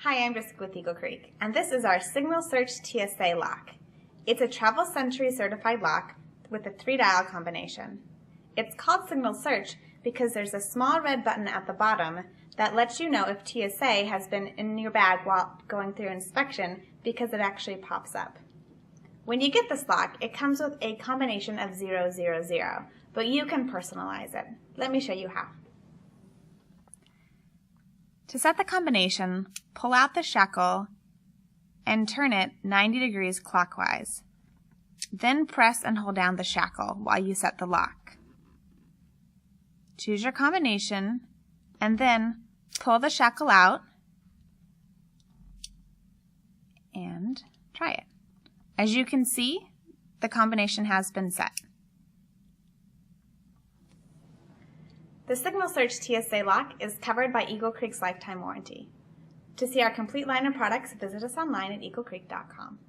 Hi, I'm Jessica with Eagle Creek, and this is our SignalSearch TSA lock. It's a Travel Sentry certified lock with a 3-dial combination. It's called SignalSearch because there's a small red button at the bottom that lets you know if TSA has been in your bag while going through inspection because it actually pops up. When you get this lock, it comes with a combination of 000, but you can personalize it. Let me show you how. To set the combination, pull out the shackle and turn it 90 degrees clockwise. Then press and hold down the shackle while you set the lock. Choose your combination and then pull the shackle out and try it. As you can see, the combination has been set. The SignalSearch TSA lock is covered by Eagle Creek's lifetime warranty. To see our complete line of products, visit us online at eaglecreek.com.